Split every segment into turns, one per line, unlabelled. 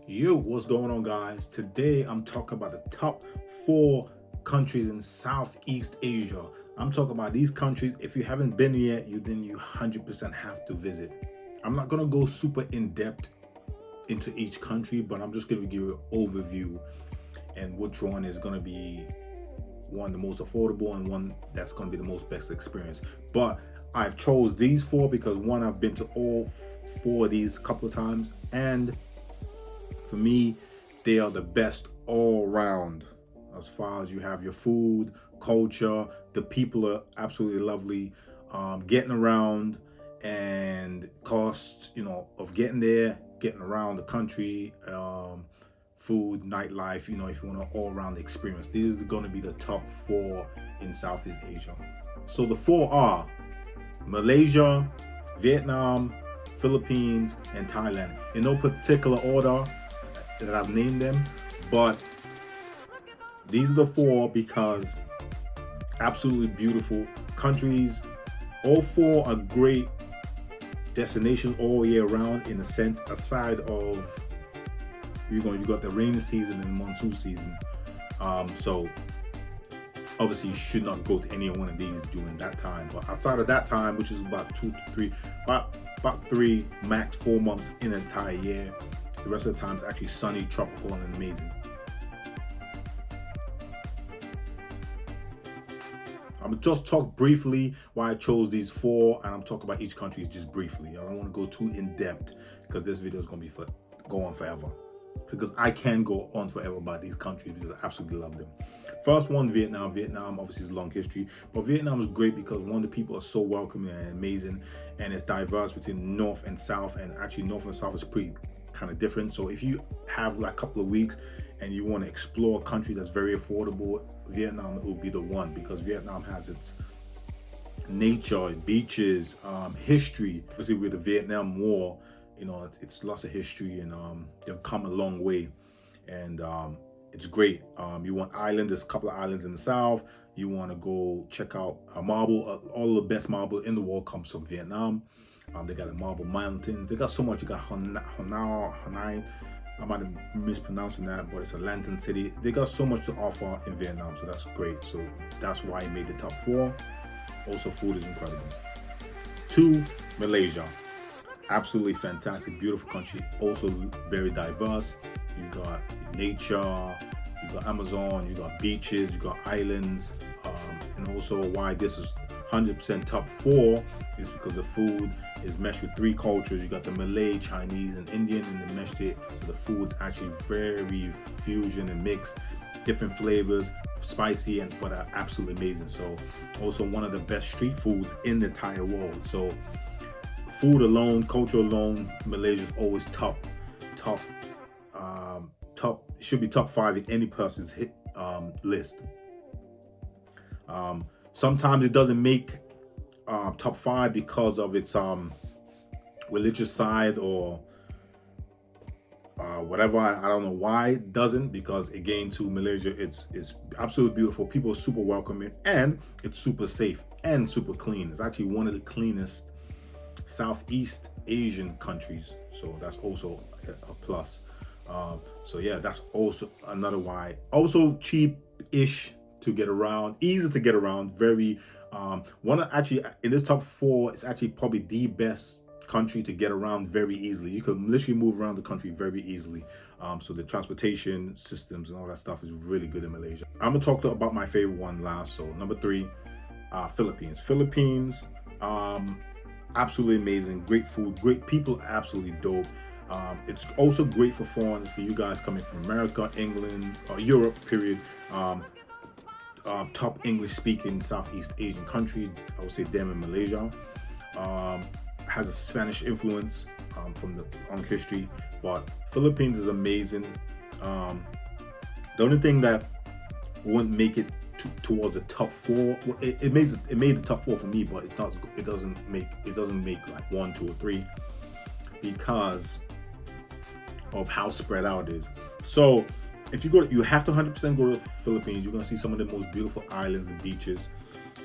Yo, what's going on, guys? Today I'm talking about the top 4 countries in Southeast Asia. I'm talking about these countries. If you haven't been yet, you 100% have to visit. I'm not gonna go super in depth into each country, but I'm just gonna give you an overview and which one is gonna be one the most affordable and one that's gonna be the most best experience. But I've chose these 4 because one, I've been to all 4 of these a couple of times, and for me, they are the best all round. As far as you have your food, culture, the people are absolutely lovely. Getting around and cost, of getting there, getting around the country, food, nightlife, if you want an all round experience. These are going to be the top 4 in Southeast Asia. So the 4 are Malaysia, Vietnam, Philippines, and Thailand. In no particular order that I've named them, but these are the 4 because absolutely beautiful countries. All 4 are great destinations all year round, in a sense, aside of you got the rainy season and monsoon season. So obviously you should not go to any one of these during that time. But outside of that time, which is about 2 to 3, about 3 max 4 months in an entire year, the rest of the time is actually sunny, tropical, and amazing. I'm gonna just talk briefly why I chose these 4, and I'm talking about each country just briefly. I don't want to go too in depth because this video is gonna be go on forever. Because I can go on forever about these countries because I absolutely love them. First one, Vietnam. Vietnam obviously is a long history, but Vietnam is great because one, the people are so welcoming and amazing, and it's diverse between north and south, and actually north and south is pretty kind of different. So if you have like a couple of weeks and you want to explore a country that's very affordable, Vietnam will be the one, because Vietnam has its nature, beaches, history. Obviously with the Vietnam War, it's lots of history, and they've come a long way, and it's great. You want islands, there's a couple of islands in the south. You want to go check out a marble, all the best marble in the world comes from Vietnam. They got the marble mountains. They got so much. You got Hanoi. I might have mispronouncing that, but it's a lantern city. They got so much to offer in Vietnam, so that's great. So that's why it made the top 4. Also, food is incredible. 2, Malaysia. Absolutely fantastic, beautiful country. Also very diverse. You got nature, you got Amazon, you got beaches, you got islands, and also why this is 100% top 4 is because the food is meshed with 3 cultures. You got the Malay, Chinese, and Indian, and they meshed it, so the food's actually very fusion and mixed, different flavors, spicy but are absolutely amazing. So also one of the best street foods in the entire world. So food alone, culture alone, Malaysia is always top, should be top 5 in any person's list. Sometimes it doesn't make top 5 because of its religious side or whatever. I don't know why it doesn't, because again, to Malaysia, it's absolutely beautiful. People are super welcoming, and it's super safe and super clean. It's actually one of the cleanest Southeast Asian countries, so that's also a plus. So yeah, that's also another why. Also cheap-ish to get around, easy to get around, very one actually in this top 4 is actually probably the best country to get around very easily. You can literally move around the country very easily. So the transportation systems and all that stuff is really good in Malaysia. I'm gonna talk about my favorite one last. So number 3, Philippines. Philippines, absolutely amazing, great food, great people, absolutely dope. It's also great for foreigners, for you guys coming from America, England, or Europe, period. Top English-speaking Southeast Asian country, I would say them in Malaysia. Has a Spanish influence from the long history, but Philippines is amazing. The only thing that wouldn't make it towards the top 4, well, it made the top 4 for me, but it doesn't make like 1, 2, or 3 because of how spread out it is. So if you have to 100% go to the Philippines. You're gonna see some of the most beautiful islands and beaches.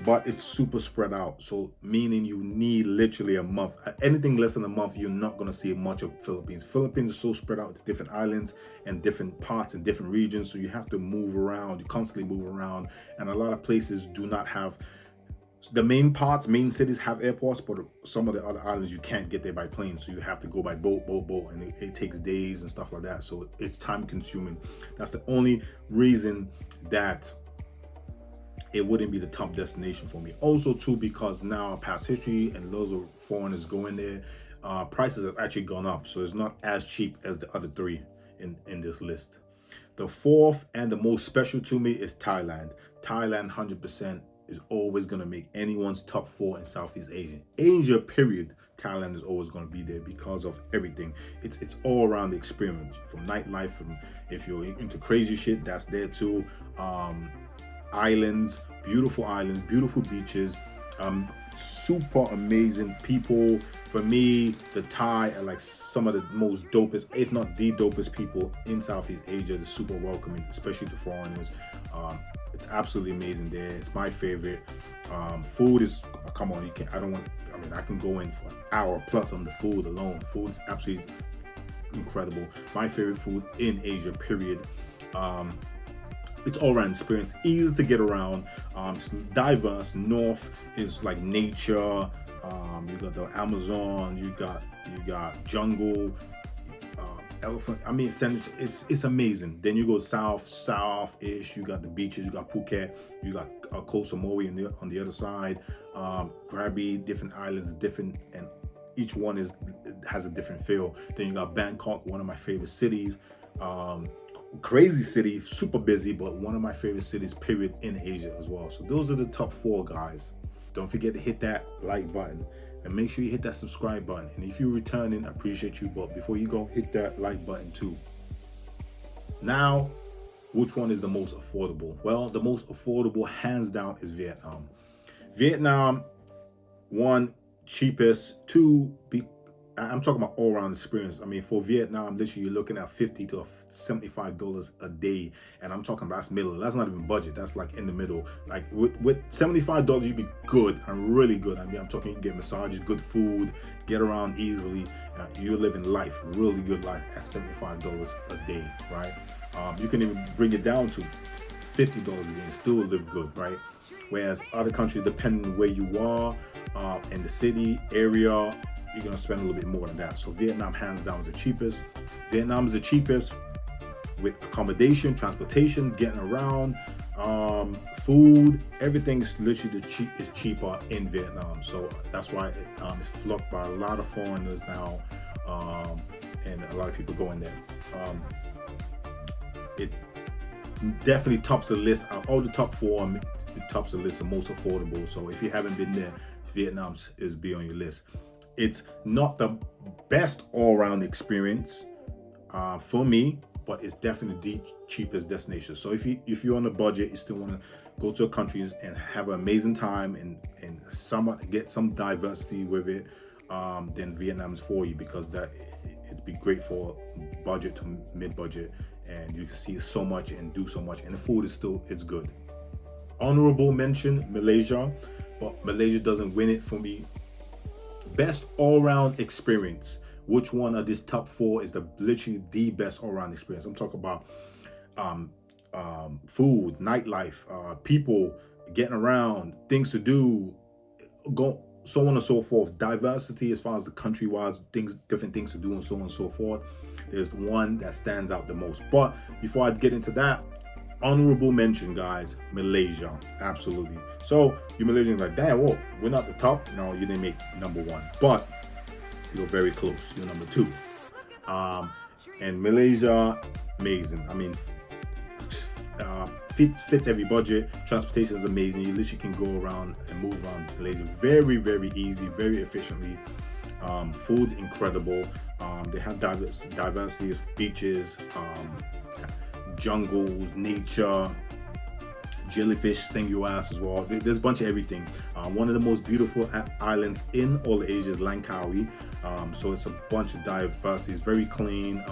but it's super spread out. So meaning you need literally a month. Anything less than a month, you're not gonna see much of Philippines. Philippines is so spread out to different islands and different parts and different regions. So you have to move around. You constantly move around, and a lot of places do not have. The main cities have airports, but some of the other islands you can't get there by plane, so you have to go by boat, and it takes days and stuff like that. So it's time consuming. That's the only reason that it wouldn't be the top destination for me. Also too, because now past history and loads of foreigners going there, prices have actually gone up, so it's not as cheap as the other three in this list. The fourth and the most special to me is Thailand. Thailand 100% is always going to make anyone's top 4 in Southeast Asia period. Thailand is always going to be there because of everything. It's all around the experience, from nightlife, from if you're into crazy shit, that's there too. Islands, beautiful beaches, super amazing people. For me, the Thai are like some of the most dopest, if not the dopest people in Southeast Asia. They're super welcoming, especially to foreigners. It's absolutely amazing there. It's my favorite. Food is, come on, I can go in for an hour plus on the food alone. Food is absolutely incredible. My favorite food in Asia period. It's all around experience, easy to get around, it's diverse. North is like nature. You got the Amazon, you got jungle, elephant. I mean, it's amazing. Then you go south-ish. You got the beaches. You got Phuket. You got Koh Samui on the other side. Krabi, different islands, and each one has a different feel. Then you got Bangkok, one of my favorite cities. Crazy city, super busy, but one of my favorite cities period in Asia as well. So those are the top 4, guys. Don't forget to hit that like button and make sure you hit that subscribe button. And if you're returning, I appreciate you, but before you go, hit that like button too. Now, which one is the most affordable? Well, the most affordable hands down is Vietnam. Vietnam, 1, cheapest, 2, I'm talking about all around experience. I mean, for Vietnam, literally you're looking at $50 to $75 a day, and I'm talking about that's middle. That's not even budget. That's like in the middle. Like with $75, you'd be good and really good. I mean, I'm talking you get massages, good food, get around easily. You're living life, really good life at $75 a day, right? You can even bring it down to $50 a day and still live good, right? Whereas other countries, depending on where you are, in the city area, you're gonna spend a little bit more than that. So Vietnam, hands down, is the cheapest. Vietnam is the cheapest with accommodation, transportation, getting around, food, everything is literally is cheaper in Vietnam. So that's why it's flocked by a lot of foreigners now, and a lot of people going there. It's definitely tops the list. Out of all the top 4, it tops the list of most affordable. So if you haven't been there, Vietnam is be on your list. It's not the best all-around experience for me, but it's definitely the cheapest destination. So if you're on a budget, you still want to go to countries and have an amazing time and somewhat get some diversity with it, then Vietnam is for you, because it'd be great for budget to mid-budget, and you can see so much and do so much, and the food it's good. Honorable mention, Malaysia, but Malaysia doesn't win it for me. Best all-round experience. Which one of these top 4 is literally the best all-round experience? I'm talking about food, nightlife, people, getting around, things to do, so on and so forth. Diversity as far as the country-wise, different things to do, and so on and so forth. There's one that stands out the most. But before I get into that, honorable mention, guys, Malaysia. Absolutely. So you Malaysians like, damn, whoa, we're not the top. No, you didn't make number 1, but you're very close. You're number 2. And Malaysia, amazing. I mean, fits every budget. Transportation is amazing. You literally can go around and move around Malaysia very, very easy, very efficiently. Food incredible. They have diversity of beaches, jungles, nature, jellyfish sting your ass as well. There's a bunch of everything. One of the most beautiful islands in all Asia is Langkawi. So it's a bunch of diversity. It's very clean.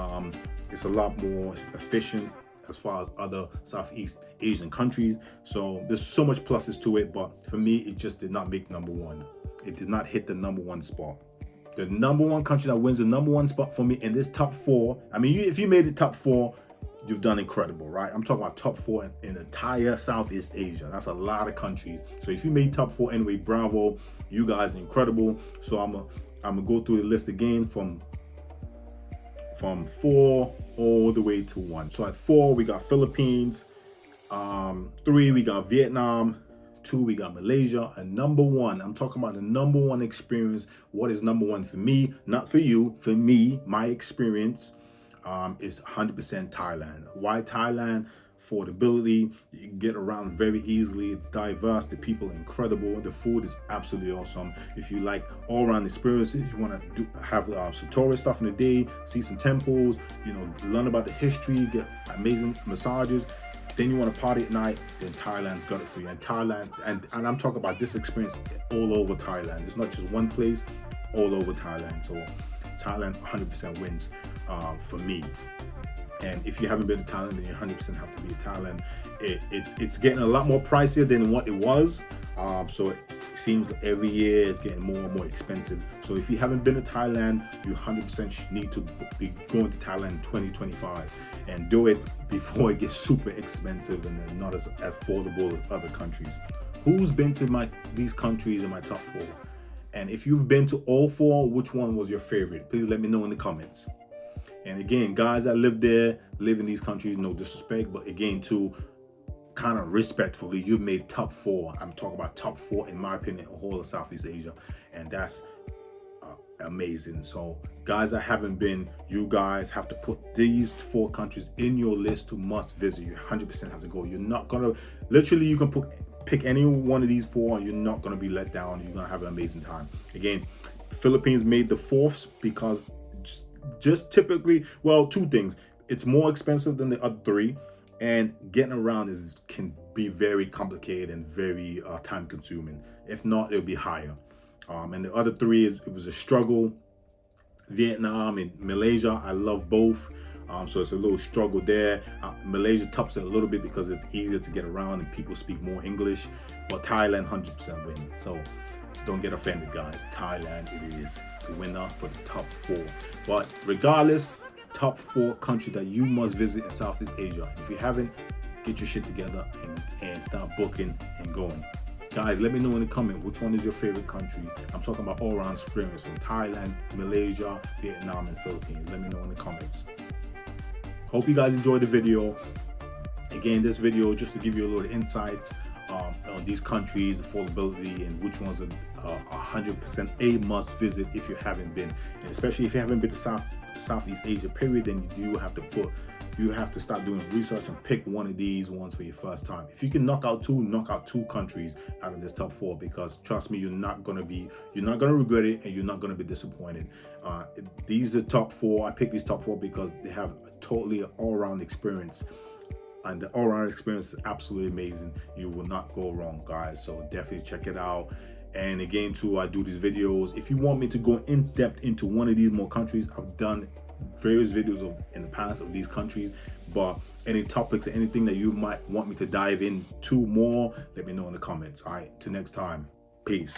It's a lot more efficient as far as other Southeast Asian countries. So there's so much pluses to it, but for me, it just did not make number one. It did not hit the number one spot. The number one country that wins the number one spot for me in this top four, I mean, if you made it top four, you've done incredible, right? I'm talking about top four in entire Southeast Asia. That's a lot of countries. So if you made top four anyway, bravo, you guys are incredible. So I'm gonna go through the list again from 4 all the way to 1. So at 4 we got Philippines, 3 we got Vietnam, 2 we got Malaysia, and number 1, I'm talking about the number 1 experience. What is number 1 for me? Not for you, for me, my experience is 100% Thailand. Why Thailand? Affordability, you can get around very easily. It's diverse, the people are incredible, the food is absolutely awesome. If you like all-around experiences, you want to have some tourist stuff in the day, see some temples, you know, learn about the history, get amazing massages, then you want to party at night, then Thailand's got it for you. And Thailand, and I'm talking about this experience all over Thailand. It's not just one place, all over Thailand. So Thailand 100% wins for me. And if you haven't been to Thailand, then you 100% have to be in Thailand. It's getting a lot more pricier than what it was. So it seems every year it's getting more and more expensive. So if you haven't been to Thailand, you 100% need to be going to Thailand in 2025 and do it before it gets super expensive and then not as affordable as other countries. Who's been to these countries in my top 4? And if you've been to all 4, which one was your favorite? Please let me know in the comments. And again, guys that live in these countries, no disrespect, but again, too, kind of respectfully, you've made top 4. I'm talking about top 4, in my opinion, in the whole of Southeast Asia. And that's amazing. So guys that haven't been, you guys have to put these 4 countries in your list to must visit. You 100% have to go. You're not going to, literally, you can pick any one of these 4 and you're not going to be let down. You're going to have an amazing time. Again, Philippines made the 4th because just typically, well, 2 things. It's more expensive than the other 3, and getting around can be very complicated and very time consuming. If not, it'll be higher. And the other 3, it was a struggle. Vietnam and Malaysia, I love both. So it's a little struggle there. Malaysia tops it a little bit because it's easier to get around and people speak more English. But Thailand 100% wins. So don't get offended, guys. Thailand, it is the winner for the top 4. But regardless, top 4 country that you must visit in Southeast Asia. If you haven't, get your shit together and start booking and going. Guys, let me know in the comment which one is your favorite country. I'm talking about all-around experience from Thailand, Malaysia, Vietnam, and Philippines. Let me know in the comments. Hope you guys enjoyed the video. Again, this video just to give you a little insights on these countries, affordability, and which ones are 100% a must visit if you haven't been, and especially if you haven't been to Southeast Asia period, then you have to start doing research and pick one of these ones for your first time. If you can knock out 2 countries out of this top 4, because trust me, you're not gonna regret it and you're not gonna be disappointed. These are top 4. I picked these top 4 because they have a totally all-around experience. And the all-around experience is absolutely amazing. You will not go wrong, guys. So definitely check it out. And again, too, I do these videos. If you want me to go in depth into one of these more countries, I've done various videos in the past of these countries. But any topics or anything that you might want me to dive into more, let me know in the comments. All right, till next time, peace.